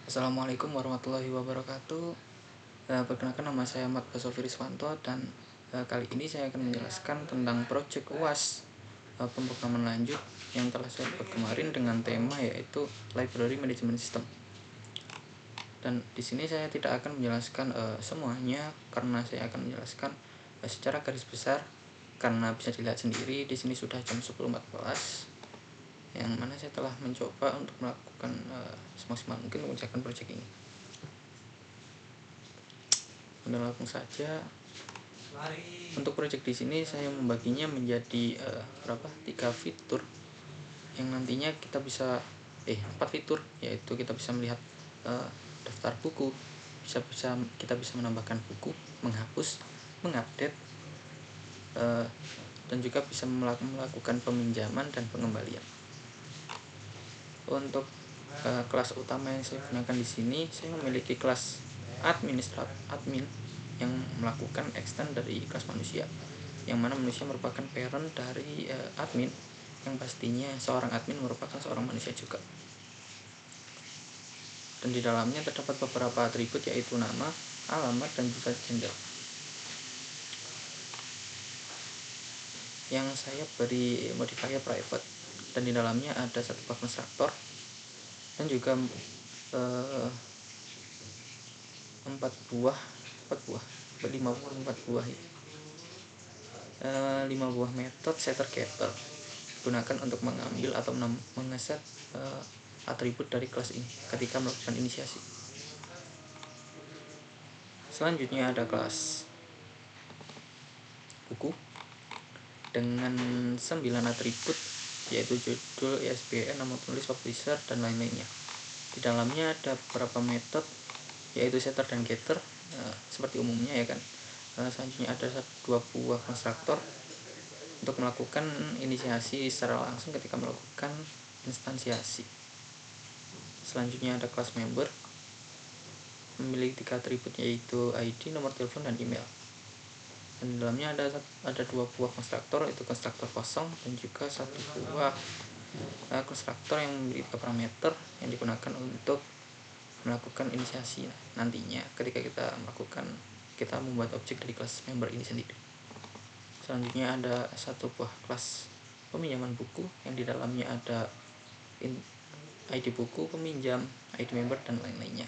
Assalamualaikum warahmatullahi wabarakatuh. Perkenalkan, nama saya Ahmad Basofi Riswanto dan kali ini saya akan menjelaskan tentang proyek UAS pemrograman lanjut yang telah saya buat kemarin dengan tema yaitu Library Management System. Dan di sini saya tidak akan menjelaskan semuanya karena saya akan menjelaskan secara garis besar, karena bisa dilihat sendiri di sini sudah jam 10.14 yang mana saya telah mencoba untuk melakukan semaksimal mungkin mengerjakan proyek ini. Udah langsung saja. Untuk proyek di sini saya membaginya menjadi 3 fitur yang nantinya kita bisa 4 fitur, yaitu kita bisa melihat daftar buku, kita bisa menambahkan buku, menghapus, mengupdate, dan juga bisa melakukan peminjaman dan pengembalian. Untuk kelas utama yang saya gunakan di sini, saya memiliki kelas admin yang melakukan extend dari kelas manusia, yang mana manusia merupakan parent dari admin, yang pastinya seorang admin merupakan seorang manusia juga. Dan di dalamnya terdapat beberapa atribut, yaitu nama, alamat, dan juga gender, yang saya beri modifier private. Dan di dalamnya ada satu buah konstruktor dan juga 5 buah metode setter getter digunakan untuk mengambil atau mengeset atribut dari kelas ini ketika melakukan inisiasi. Selanjutnya ada kelas buku dengan 9 atribut, yaitu judul, ISBN, nama penulis, publisher, dan lain-lainnya. Di dalamnya ada beberapa metode, yaitu setter dan getter, seperti umumnya ya kan. Selanjutnya ada 2 buah konstruktor untuk melakukan inisiasi secara langsung ketika melakukan instansiasi. Selanjutnya ada kelas member, memiliki 3 atribut, yaitu ID, nomor telepon, dan email. Dan di dalamnya ada 2 buah konstruktor, yaitu konstruktor kosong dan juga 1 buah konstruktor yang memiliki parameter yang digunakan untuk melakukan inisiasi nantinya ketika kita membuat objek dari kelas member ini sendiri. Selanjutnya ada 1 buah kelas peminjaman buku yang di dalamnya ada ID buku, peminjam, ID member, dan lain-lainnya.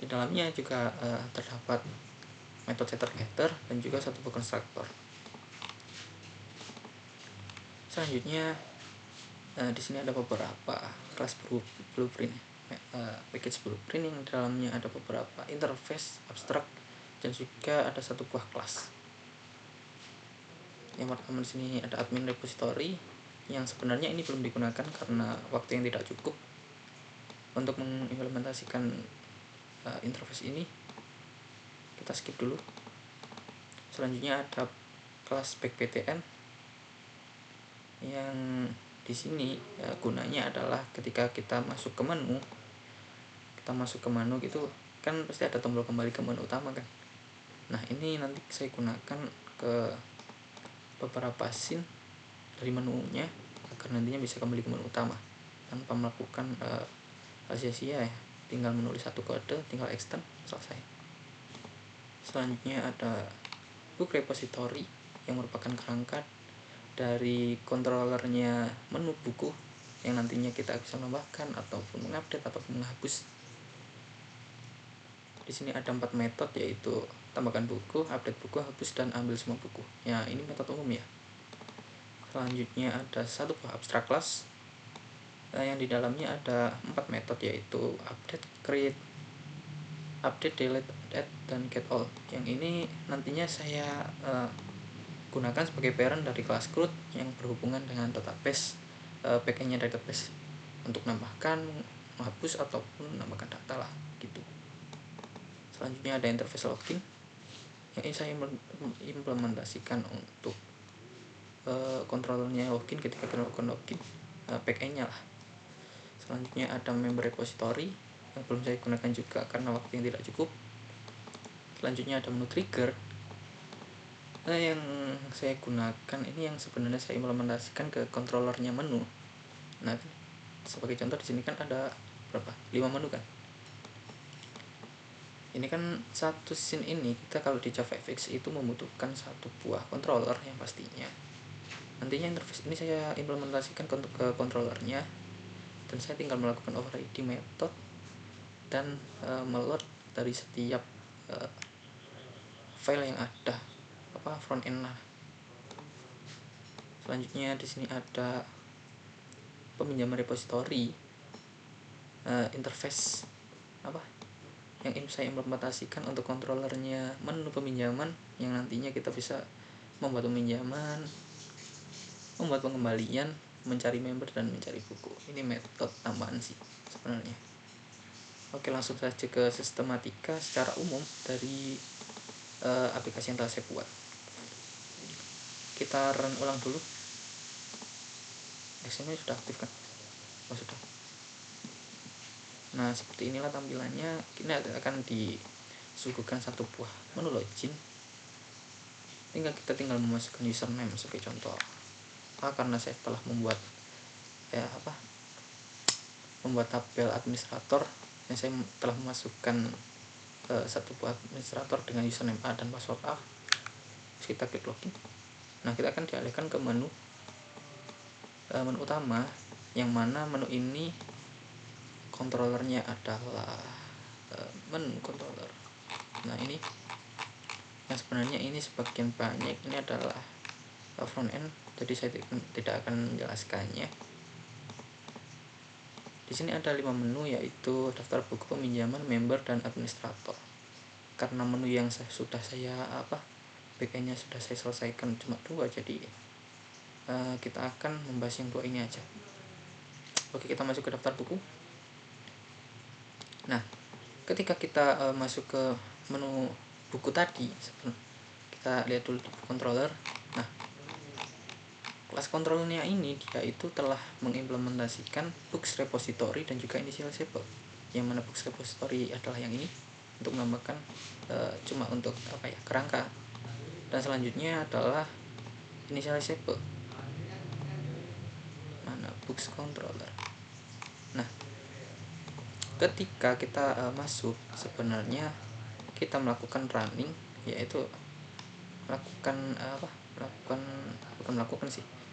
Di dalamnya juga terdapat metode setter getter dan juga 1 buah konstruktor. Selanjutnya di sini ada beberapa kelas blueprint, package blueprint yang di dalamnya ada beberapa interface abstrak dan juga ada 1 buah kelas. Yang pertama di sini ada admin repository, yang sebenarnya ini belum digunakan karena waktu yang tidak cukup untuk mengimplementasikan interface ini. Kita skip dulu. Selanjutnya ada kelas backptn yang di sini gunanya adalah ketika kita masuk ke menu gitu kan pasti ada tombol kembali ke menu utama kan. Nah, ini nanti saya gunakan ke beberapa scene dari menunya agar nantinya bisa kembali ke menu utama tanpa melakukan sia-sia ya. Tinggal menulis 1 kode, tinggal extend, selesai. Selanjutnya ada book repository yang merupakan kerangka dari controllernya menu buku yang nantinya kita bisa menambahkan ataupun mengupdate ataupun menghapus. Di sini ada 4 metode, yaitu tambahkan buku, update buku, hapus, dan ambil semua buku. Ya, ini metode umum ya. Selanjutnya ada 1 buah abstrak class yang di dalamnya ada 4 metode, yaitu update, create, update, delete, add, dan get all. Yang ini nantinya saya gunakan sebagai parent dari kelas CRUD yang berhubungan dengan database, backendnya database, untuk menambahkan, menghapus, ataupun menambahkan data lah gitu. Selanjutnya ada interface login yang ini saya implementasikan untuk kontrolnya login ketika kita melakukan login, backendnya lah. Selanjutnya ada member repository yang belum saya gunakan juga karena waktu yang tidak cukup. Selanjutnya ada menu trigger yang saya gunakan ini, yang sebenarnya saya implementasikan ke controllernya menu. Nah, sebagai contoh di sini kan ada berapa 5 menu kan. Ini kan satu scene ini kita kalau di JavaFX itu membutuhkan satu buah controller yang pastinya. Nantinya interface ini saya implementasikan ke controllernya, dan saya tinggal melakukan overriding method dan meload dari setiap file yang ada front end lah. Selanjutnya di sini ada peminjaman repository, interface yang saya implementasikan untuk controllernya menu peminjaman, yang nantinya kita bisa membuat peminjaman, membuat pengembalian, mencari member, dan mencari buku. Ini metode tambahan sih sebenarnya. Oke, langsung saja ke sistematika secara umum dari aplikasi yang telah saya buat. Kita run ulang dulu. XML sudah aktif kan? Oh, sudah. Nah, seperti inilah tampilannya. Ini akan disuguhkan satu buah menu login. Kita tinggal memasukkan username sebagai contoh. Karena saya telah membuat tabel administrator, yang saya telah memasukkan satu buah administrator dengan username A dan password A. Terus kita klik login. Nah, kita akan dialihkan ke menu utama, yang mana menu ini controllernya adalah menu controller. Nah, ini yang sebenarnya ini sebagian banyak ini adalah front end, jadi saya tidak akan menjelaskannya. Di sini ada 5 menu, yaitu daftar buku, peminjaman, member, dan administrator. Karena menu yang sudah saya backendnya sudah saya selesaikan cuma 2, jadi kita akan membahas yang 2 ini aja. Oke, kita masuk ke daftar buku. Nah, ketika kita masuk ke menu buku tadi, kita lihat dulu di controller. Nah, kelas controllernya ini dia itu telah mengimplementasikan books repository dan juga initializable. Yang mana books repository adalah yang ini untuk menambahkan cuma untuk kerangka, dan selanjutnya adalah initializable. Mana books controller. Nah, ketika kita masuk, sebenarnya kita melakukan running, yaitu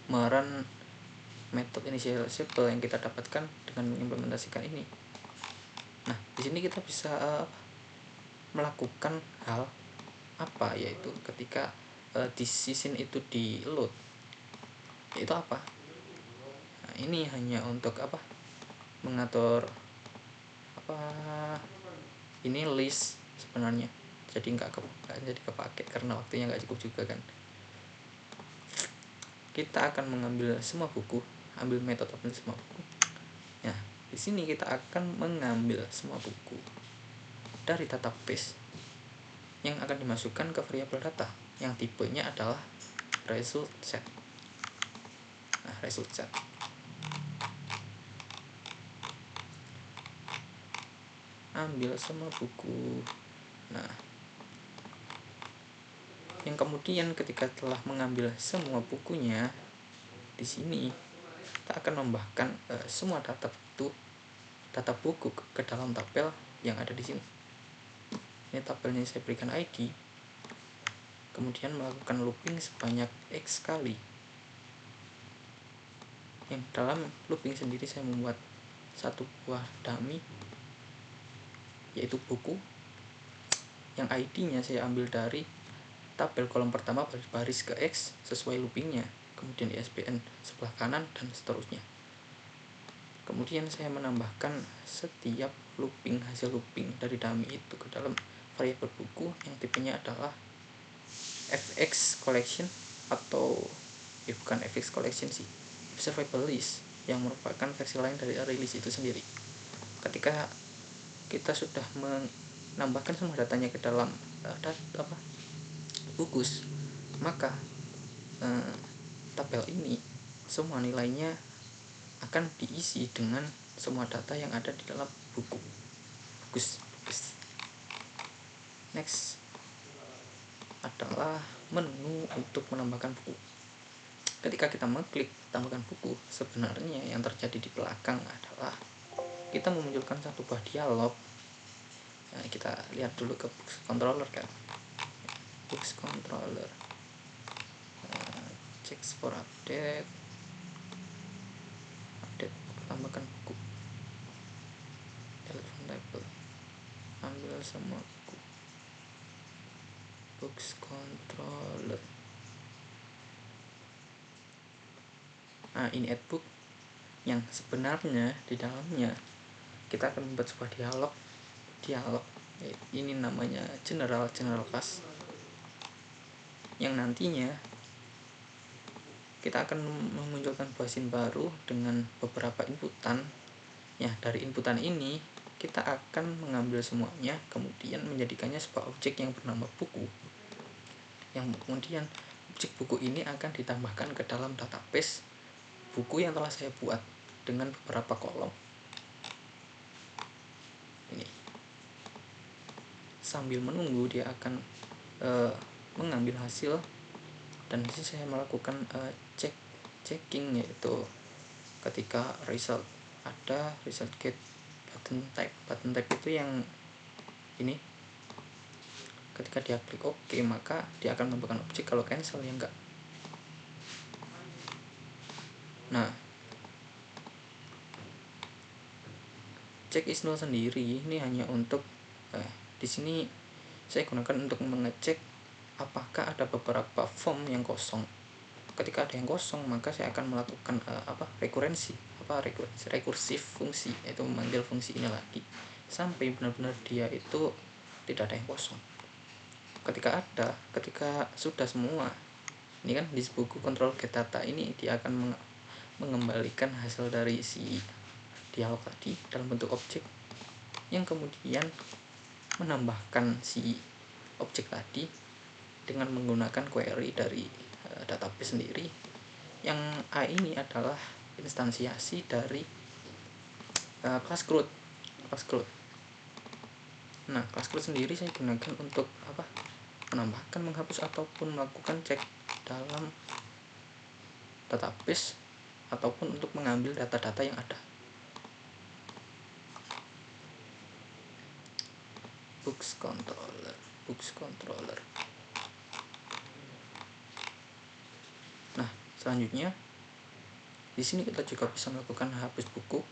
merun metode initializable yang kita dapatkan dengan mengimplementasikan ini. Nah, di sini kita bisa melakukan hal yaitu ketika decision itu di load, yaitu apa? Nah, ini hanya untuk mengatur ini list sebenarnya, jadi nggak jadi kepake karena waktunya nggak cukup juga kan. Kita akan mengambil semua buku, ambil metode ambil semua buku. Nah, di sini kita akan mengambil semua buku dari database yang akan dimasukkan ke variabel data yang tipenya adalah result set. Nah, result set. Ambil semua buku. Nah, yang kemudian ketika telah mengambil semua bukunya, di sini kita akan menambahkan semua data buku ke dalam tabel yang ada di sini. Ini tabelnya saya berikan ID, kemudian melakukan looping sebanyak X kali. Yang dalam looping sendiri saya membuat satu buah dummy, yaitu buku, yang ID-nya saya ambil dari tabel kolom pertama baris ke X sesuai loopingnya, kemudian ISBN sebelah kanan, dan seterusnya. Kemudian saya menambahkan setiap looping, hasil looping dari dummy itu ke dalam variabel buku yang tipenya adalah FX collection, atau bukan FX collection sih, observable list, yang merupakan versi lain dari array list itu sendiri. Ketika kita sudah menambahkan semua datanya ke dalam bukus, maka tabel ini semua nilainya akan diisi dengan semua data yang ada di dalam bukus. Next adalah menu untuk menambahkan buku. Ketika kita mengklik tambahkan buku, sebenarnya yang terjadi di belakang adalah kita memunculkan satu buah dialog. Nah, kita lihat dulu ke Books Controller kan. Books Controller, check for update, tambahkan buku, telepon table, ambil semua buku. Books Controller. Nah, ini add book yang sebenarnya di dalamnya kita akan membuat sebuah dialog. Ini namanya general class, yang nantinya kita akan memunculkan buah scene baru dengan beberapa inputan. Ya, dari inputan ini kita akan mengambil semuanya, kemudian menjadikannya sebuah objek yang bernama buku, yang kemudian objek buku ini akan ditambahkan ke dalam database buku yang telah saya buat dengan beberapa kolom. Ini sambil menunggu dia akan mengambil hasil, dan di sini saya melakukan checking, yaitu ketika result ada result get button type itu yang ini, ketika dia klik OK maka dia akan menambahkan objek, kalau cancel ya enggak. Nah, check is null sendiri ini hanya untuk di sini saya gunakan untuk mengecek apakah ada beberapa form yang kosong. Ketika ada yang kosong maka saya akan melakukan rekursif fungsi, yaitu memanggil fungsi ini lagi sampai benar-benar dia itu tidak ada yang kosong. Ketika sudah semua, ini kan di buku control get data ini dia akan mengembalikan hasil dari si dialog tadi dalam bentuk objek, yang kemudian menambahkan si objek tadi dengan menggunakan query dari database sendiri, yang A ini adalah instansiasi dari class CRUD. Nah, class CRUD sendiri saya gunakan untuk menambahkan, menghapus, ataupun melakukan cek dalam database, ataupun untuk mengambil data-data yang ada. Books controller. Nah, selanjutnya di sini kita juga bisa melakukan hapus buku,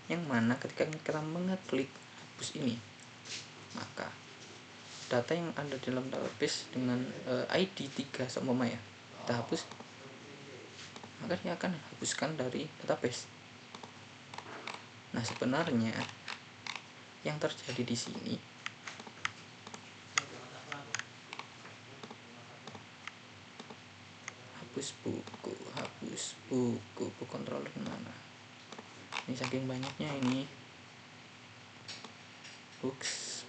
yang mana ketika kita mengeklik hapus ini maka data yang ada di dalam database dengan ID 3 seumpama ya kita hapus, maka dia akan hapuskan dari database. Nah, sebenarnya yang terjadi di sini hapus buku controller mana ini, saking banyaknya ini. Books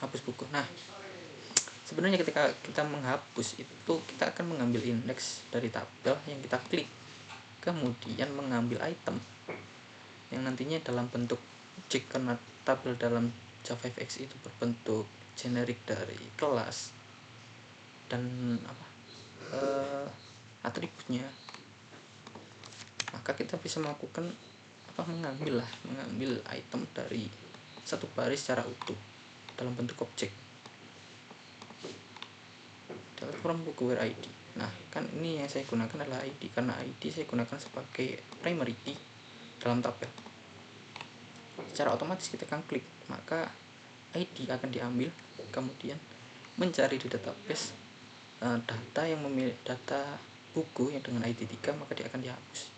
hapus buku. Nah, sebenarnya ketika kita menghapus itu kita akan mengambil indeks dari tabel yang kita klik, kemudian mengambil item yang nantinya dalam bentuk objek, karena tabel dalam JavaFX itu berbentuk generik dari kelas dan atributnya, maka kita bisa melakukan mengambil item dari satu baris secara utuh dalam bentuk objek from buku where ID. Nah, kan ini yang saya gunakan adalah ID, karena ID saya gunakan sebagai primary key dalam tabel. Secara otomatis kita akan klik, maka ID akan diambil, kemudian mencari di database data yang memiliki data buku yang dengan ID 3, maka dia akan dihapus.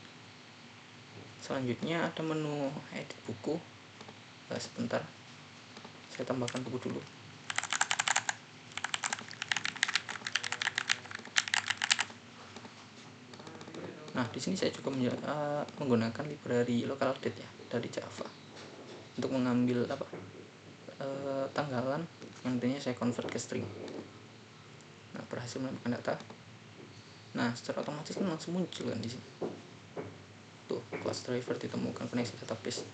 Selanjutnya ada menu edit buku. Sebentar, saya tambahkan buku dulu. Nah, di sini saya juga menggunakan library local date ya dari Java untuk mengambil tanggalan yang nantinya saya convert ke string. Nah, berhasil menambahkan data. Nah, secara otomatis kan langsung muncul kan di sini. Tuh, class driver ditemukan, koneksi database.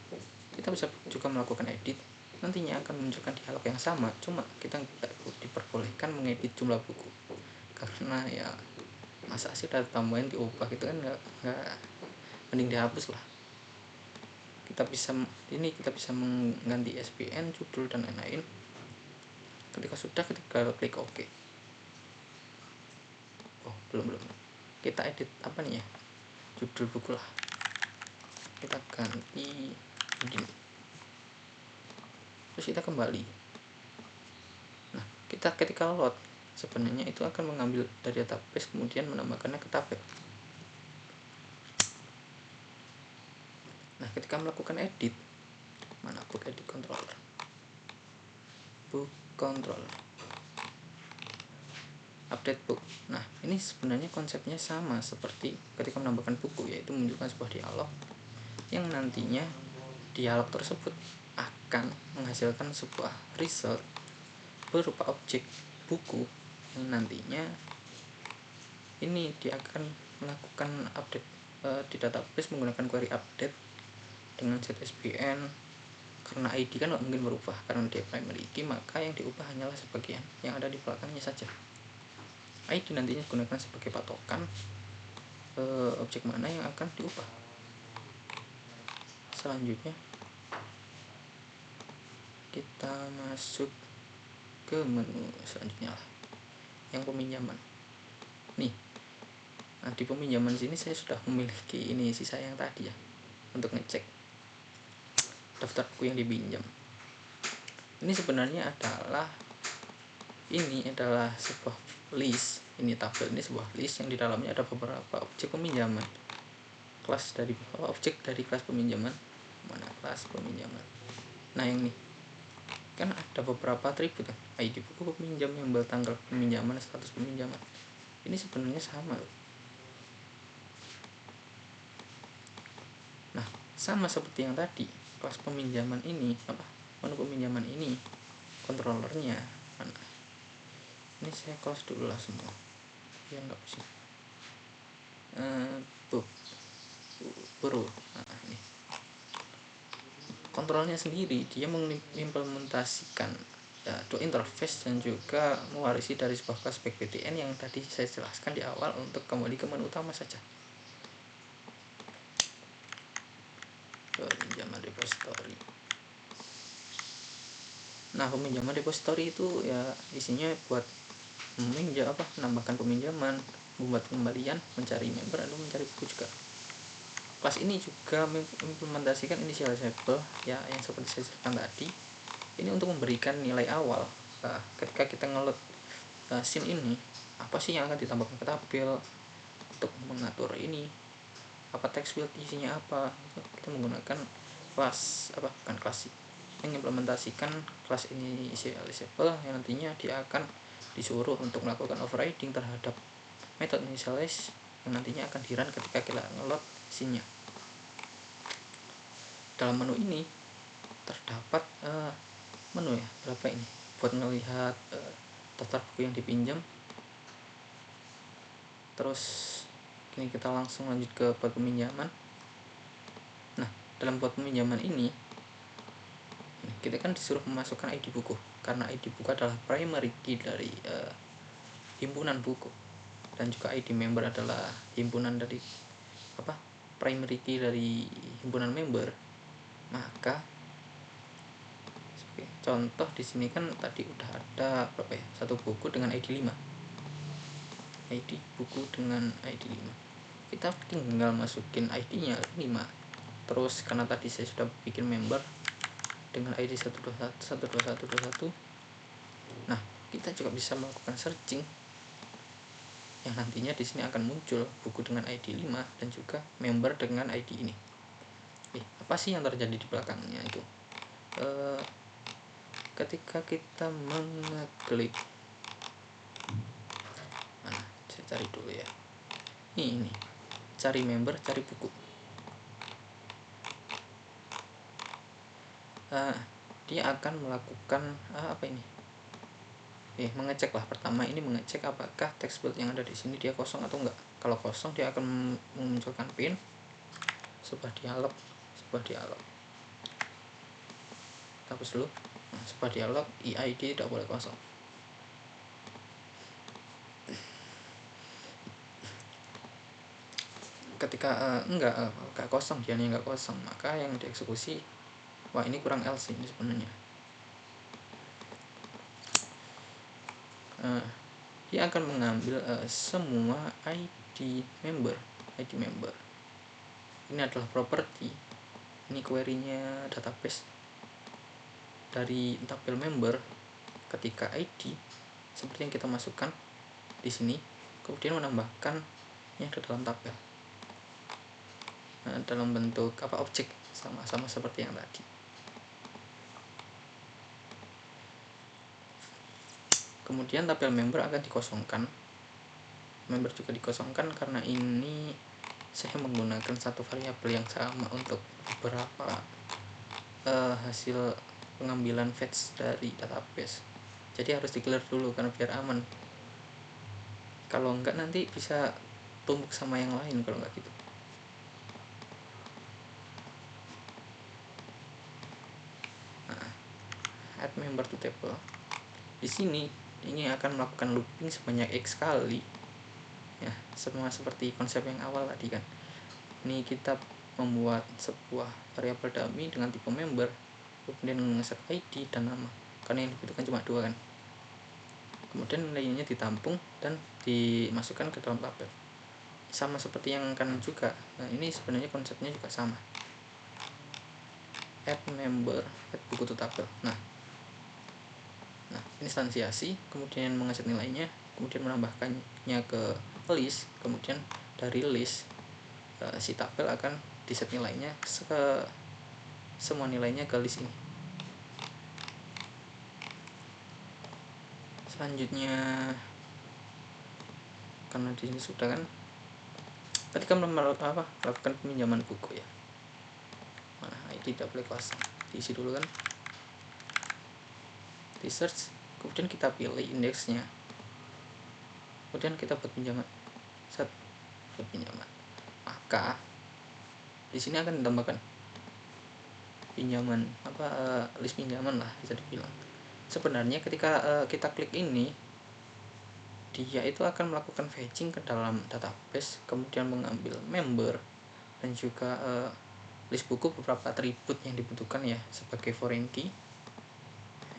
Kita bisa juga melakukan edit. Nantinya akan menunjukkan dialog yang sama, cuma kita tidak diperbolehkan mengedit jumlah buku. Karena ya masa sih data tambahin diubah gitu kan, nggak, mending dihapus lah. kita bisa mengganti ISBN, judul dan lain-lain. Ketika sudah, ketika klik OK. Oh, belum. Kita edit apa nih ya? Judul buku lah. Kita ganti begini. Terus kita kembali. Nah, kita ketika load sebenarnya itu akan mengambil dari database kemudian menambahkannya ke tabel. Nah, ketika melakukan edit, mana book edit controller, book controller, update book. Nah, ini sebenarnya konsepnya sama seperti ketika menambahkan buku, yaitu menunjukkan sebuah dialog yang nantinya dialog tersebut akan menghasilkan sebuah result berupa objek buku yang nantinya ini dia akan melakukan update di database menggunakan query update dengan set SBN. Karena ID kan nggak mungkin berubah karena dia primary key, maka yang diubah hanyalah sebagian yang ada di belakangnya saja. ID nantinya digunakan sebagai patokan objek mana yang akan diubah. Selanjutnya kita masuk ke menu selanjutnya lah, yang peminjaman. Nih, nah di peminjaman sini saya sudah memiliki ini sisa yang tadi ya, untuk ngecek daftar buku yang dipinjam. Ini sebenarnya adalah sebuah list. Ini tabel ini sebuah list yang di dalamnya ada beberapa objek peminjaman. Objek dari kelas peminjaman. Mana kelas peminjaman? Nah, yang ini kan ada beberapa atribut kan. ID buku peminjam, member, tanggal peminjaman, status peminjaman. Ini sebenarnya sama loh. Nah, sama seperti yang tadi, kelas peminjaman ini menu peminjaman ini kontrolernya mana? Ini saya close dulu lah semua biar nggak pusing. Nah, ini kontrolnya sendiri, dia mengimplementasikan dua interface dan juga mewarisi dari sebuah kelas BackBTN yang tadi saya jelaskan di awal untuk kembali ke menu utama saja. Peminjaman repository. Nah, peminjaman repository itu ya isinya buat menambahkan peminjaman, membuat pembalian, mencari member, atau mencari buku juga. Kelas ini juga mengimplementasikan initializable ya, yang seperti saya sebutkan tadi. Ini untuk memberikan nilai awal ketika kita ngeload scene ini, apa sih yang akan ditambahkan ke tabel, untuk mengatur ini apa text field isinya apa. Kita menggunakan mengimplementasikan kelas initializable yang nantinya dia akan disuruh untuk melakukan overriding terhadap method initialize yang nantinya akan di-run ketika kita ngeload scene-nya. Dalam menu ini terdapat menu ya, berapa ini buat melihat daftar buku yang dipinjam. Terus ini kita langsung lanjut ke buat peminjaman. Nah, dalam buat peminjaman ini kita kan disuruh memasukkan ID buku, karena ID buku adalah primary key dari himpunan buku, dan juga ID member adalah himpunan dari primary key dari himpunan member. Maka contoh di sini kan tadi udah ada satu buku dengan ID 5. ID buku dengan ID 5. Kita tinggal masukin ID-nya 5. Terus karena tadi saya sudah bikin member dengan ID 121. Nah, kita juga bisa melakukan searching yang nantinya di sini akan muncul buku dengan ID 5 dan juga member dengan ID ini. Apa sih yang terjadi di belakangnya itu? Ketika kita mengeklik, saya cari dulu ya. Ini cari member, cari buku. Dia akan melakukan mengecek lah. Pertama ini mengecek apakah text field yang ada di sini dia kosong atau enggak. Kalau kosong dia akan memunculkan pin sebuah dialog. Hapus dulu. Sebuah dialog EID tidak boleh kosong. ketika nggak kosong, dia nggak kosong, maka yang dieksekusi, wah ini kurang else ini sebenarnya. Dia akan mengambil semua ID member. Ini adalah properti, ini query-nya database dari tabel member. Ketika ID seperti yang kita masukkan di sini, kemudian menambahkannya ke dalam tabel dalam bentuk objek, sama seperti yang tadi. Kemudian tabel member akan dikosongkan. Member juga dikosongkan karena ini saya menggunakan satu variabel yang sama untuk beberapa hasil pengambilan fetch dari database. Jadi harus di clear dulu karena biar aman. Kalau enggak nanti bisa tumpuk sama yang lain kalau enggak gitu. Add member to table. Di sini ini akan melakukan looping sebanyak x kali. Ya, semua seperti konsep yang awal tadi kan. Ini kita membuat sebuah variabel dummy dengan tipe member, kemudian mengeset ID dan nama, karena yang dibutuhkan cuma 2 kan. Kemudian nilainya ditampung dan dimasukkan ke dalam tabel, sama seperti yang kanan juga. Nah, ini sebenarnya konsepnya juga sama. Add member, add buku to tabel. Nah, instansiasi, kemudian mengeset nilainya, kemudian menambahkannya ke list, kemudian dari list si tabel akan diset nilainya semua nilainya ke list ini. Selanjutnya, karena di sini sudah kan, ketika melakukan peminjaman buku ya, ID tidak boleh kosong, diisi dulu kan, di search, kemudian kita pilih indeksnya, kemudian kita buat pinjaman, buat pinjaman, maka di sini akan ditambahkan pinjaman list pinjaman lah, bisa dibilang. Sebenarnya ketika kita klik ini, dia itu akan melakukan fetching ke dalam database, kemudian mengambil member dan juga list buku, beberapa atribut yang dibutuhkan ya sebagai foreign key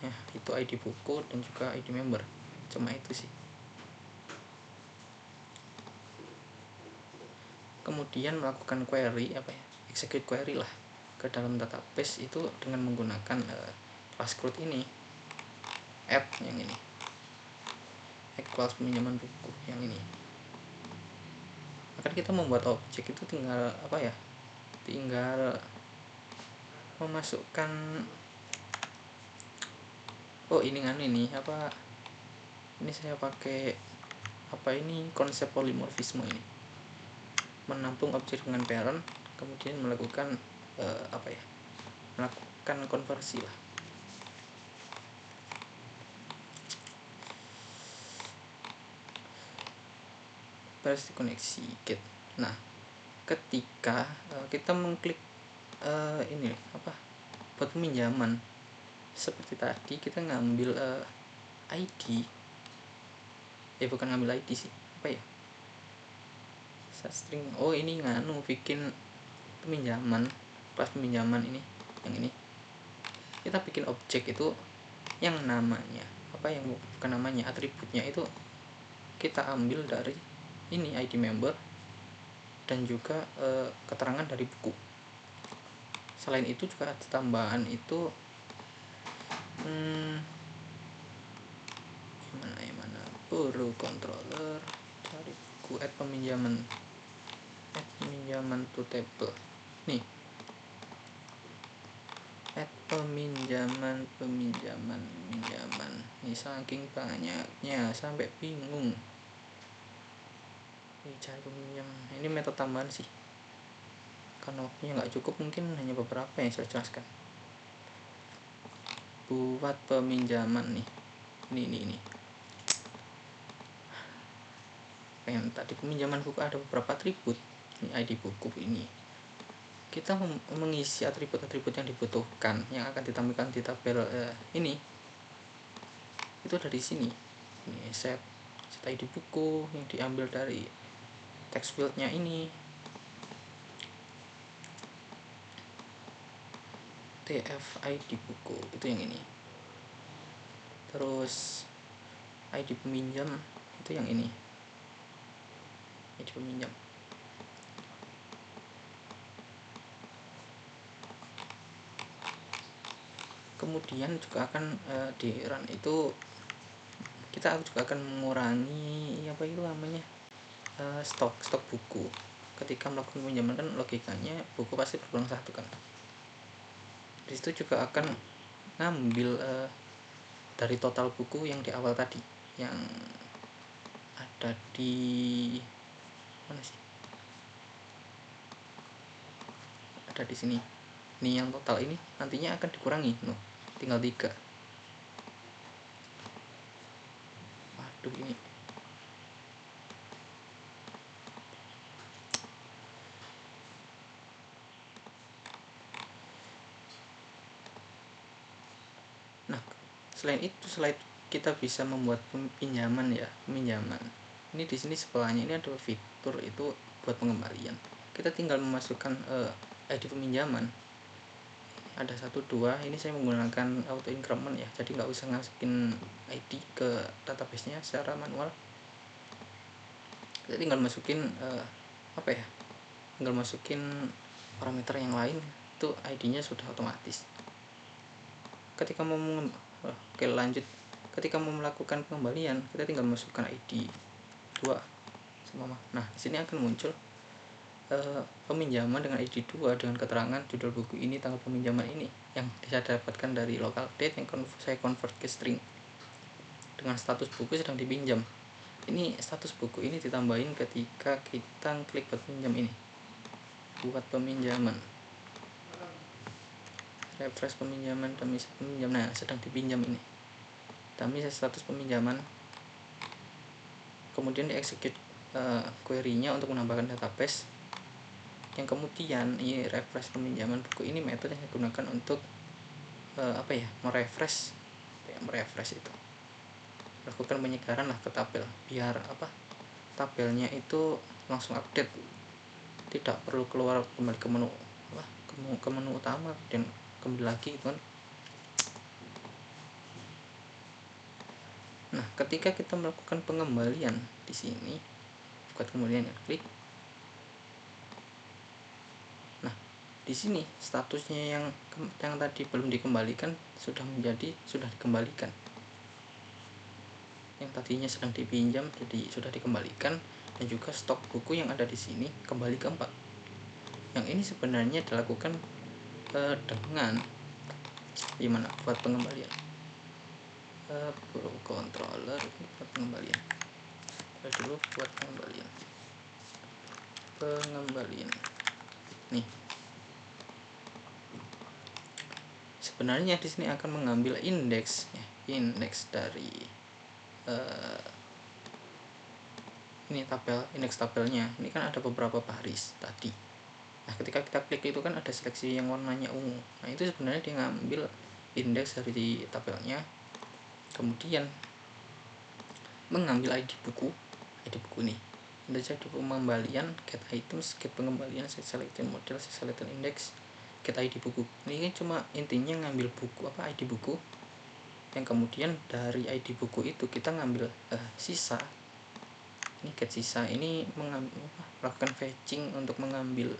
ya, itu ID buku dan juga ID member, cuma itu sih. Kemudian melakukan query execute query lah ke dalam database itu dengan menggunakan class code ini, add yang ini, add class peminjaman buku yang ini. Maka kita membuat objek itu tinggal tinggal memasukkan ini saya pakai konsep polimorfisme ini, menampung objek dengan parent, kemudian melakukan melakukan konversi lah. Versi koneksi get. Nah, ketika kita mengklik buat peminjaman seperti tadi, kita ngambil ID, bukan ngambil ID sih, string. Ini bikin peminjaman, kelas peminjaman ini, yang ini kita bikin objek itu yang namanya bukan namanya, atributnya itu kita ambil dari ini ID member dan juga keterangan dari buku. Selain itu juga ada tambahan itu bureau controller dari buku, add peminjaman to table nih, add peminjaman ini saking banyaknya sampai bingung cari peminjam. Ini metode tambahan sih karena waktunya nggak cukup, mungkin hanya beberapa yang saya jelaskan. Buat peminjaman nih, ini yang tadi peminjaman buku ada beberapa atribut. Ini ID buku, ini kita mengisi atribut-atribut yang dibutuhkan yang akan ditampilkan di tabel ini itu dari sini. Ini set ID buku yang diambil dari text fieldnya ini, TF ID buku itu yang ini. Terus ID peminjam itu yang ini, ID peminjam. Kemudian juga akan di run itu kita juga akan mengurangi apa itu namanya stok buku. Ketika melakukan peminjaman kan logikanya buku pasti berkurang satu kan. Di situ juga akan ngambil dari total buku yang di awal tadi, yang ada di mana sih? Ada di sini. Ini yang total ini nantinya akan dikurangi, tinggal 3. Waduh ini. Nah, selain kita bisa membuat peminjaman. Ini di sini sebelahnya ini ada fitur itu buat pengembalian. Kita tinggal memasukkan ID peminjaman. Ada 1, 2. Ini saya menggunakan auto increment ya, jadi nggak usah masukin ID ke database-nya secara manual. Kita tinggal masukin tinggal masukin parameter yang lain, itu ID-nya sudah otomatis. Ketika mau lanjut. Ketika mau melakukan pengembalian, kita tinggal masukkan ID 2 sama. Nah, di sini akan muncul peminjaman dengan ID 2 dengan keterangan judul buku ini, tanggal peminjaman ini, yang saya dapatkan dari local date yang saya convert ke string, dengan status buku sedang dipinjam. Ini status buku ini ditambahin ketika kita klik buat pinjam ini, buat peminjaman, refresh peminjaman, dummy peminjam. Nah, sedang dipinjam ini, dummy status peminjaman. Kemudian di execute query-nya untuk menambahkan database. Yang kemudian ini refresh peminjaman buku ini metode yang digunakan untuk merefresh itu, lakukan penyegaran lah ke tabel, biar tabelnya itu langsung update, tidak perlu keluar kembali ke menu utama dan kembali lagi gitu kan. Nah, ketika kita melakukan pengembalian di sini, kemudian klik. Nah, di sini statusnya yang tadi belum dikembalikan sudah dikembalikan. Yang tadinya sedang dipinjam jadi sudah dikembalikan, dan juga stok buku yang ada di sini kembali ke 4. Yang ini sebenarnya dilakukan dengan gimana buat pengembalian. Pro controller buat pengembalian. Dulu buat pengembalian. Nih. Sebenarnya di sini akan mengambil indeks dari ini indeks tabelnya. Ini kan ada beberapa baris tadi. Nah, ketika kita klik itu kan ada seleksi yang warnanya ungu. Nah, itu sebenarnya dia ngambil indeks dari tabelnya, kemudian mengambil ID buku nih. Ada jadi pengembalian, get items, get pengembalian, set selected model, set selected index, get ID buku. Ini cuma intinya ngambil buku ID buku, yang kemudian dari ID buku itu kita ngambil sisa. Ini get sisa ini melakukan fetching untuk mengambil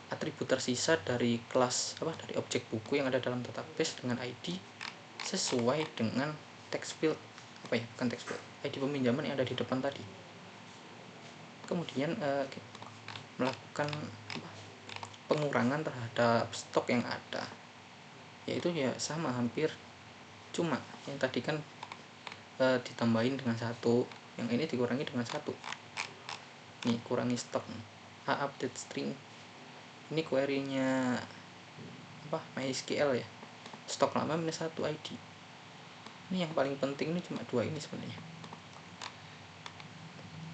atribut tersisa dari kelas dari objek buku yang ada dalam database dengan ID sesuai dengan text field bukan text field, ID peminjaman yang ada di depan tadi. Kemudian melakukan pengurangan terhadap stok yang ada, yaitu ya sama hampir, cuma yang tadi kan ditambahin dengan 1, yang ini dikurangi dengan 1. Nih, kurangi stok, update string. Ini query-nya MySQL ya, stok lama minus 1 ID. Ini yang paling penting, ini cuma 2 ini sebenarnya.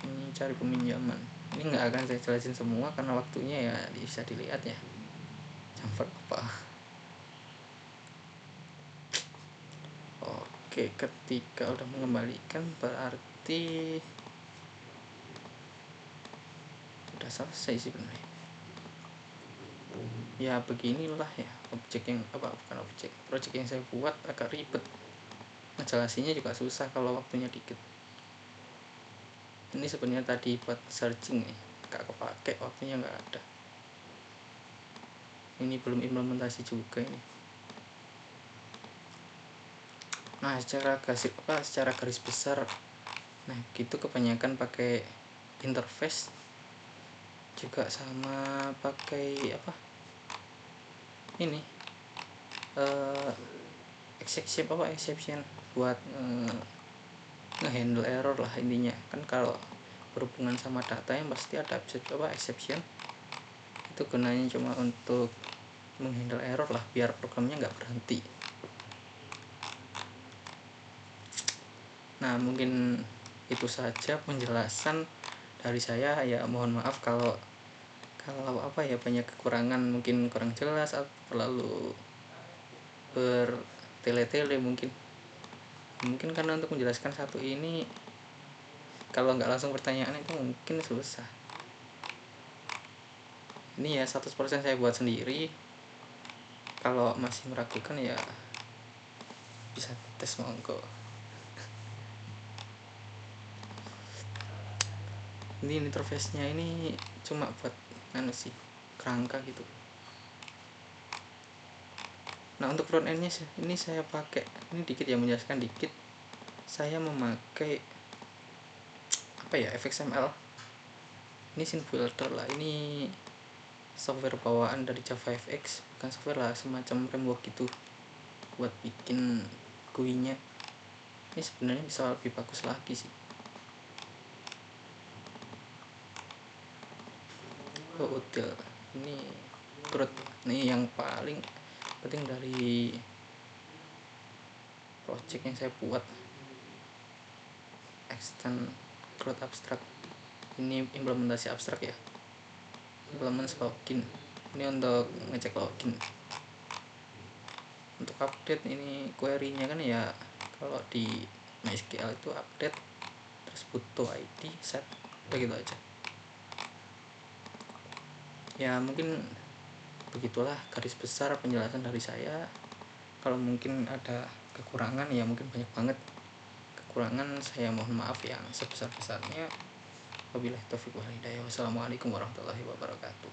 Ini cari peminjaman. Ini nggak akan saya jelasin semua karena waktunya ya bisa dilihat ya, jumper Oke, ketika udah mengembalikan berarti udah selesai sih sebenarnya. Ya beginilah ya project yang saya buat agak ribet, ngejelasinnya juga susah kalau waktunya dikit. Ini sebenarnya tadi buat searching ya, gak kepake, waktunya nggak ada. Ini belum implementasi juga ini. Nah secara garis besar, nah gitu kebanyakan pakai interface, juga sama pakai ini exception buat ngehandle error lah intinya. Kan kalau berhubungan sama data yang pasti ada exception. Itu gunanya cuma untuk menghandle error lah, biar programnya nggak berhenti. Nah mungkin itu saja penjelasan dari saya ya. Mohon maaf kalau banyak kekurangan, mungkin kurang jelas atau terlalu bertele-tele mungkin karena untuk menjelaskan satu ini kalau nggak langsung pertanyaan itu mungkin susah. Ini ya 100% saya buat sendiri. Kalau masih meragukan ya bisa tes monggo. Ini interface-nya ini cuma buat kerangka gitu. Nah untuk front end-nya ini saya pakai, ini dikit ya, menjelaskan dikit. Saya memakai FXML. Ini scene builder lah, ini software bawaan dari JavaFX, bukan software lah, semacam framework gitu buat bikin GUI-nya. Ini sebenarnya bisa lebih bagus lagi sih. Util ini yang paling penting dari project yang saya buat, extend growth abstract. Ini implementasi abstrak ya, implementasi login. Ini untuk ngecek login. Untuk update ini query-nya kan ya, kalau di MySQL itu update terus butuh ID set, begitu aja ya. Mungkin begitulah garis besar penjelasan dari saya. Kalau mungkin ada kekurangan ya, mungkin banyak banget kekurangan, saya mohon maaf yang sebesar-besarnya. Wabillahi taufiq wal hidayah. Wassalamualaikum warahmatullahi wabarakatuh.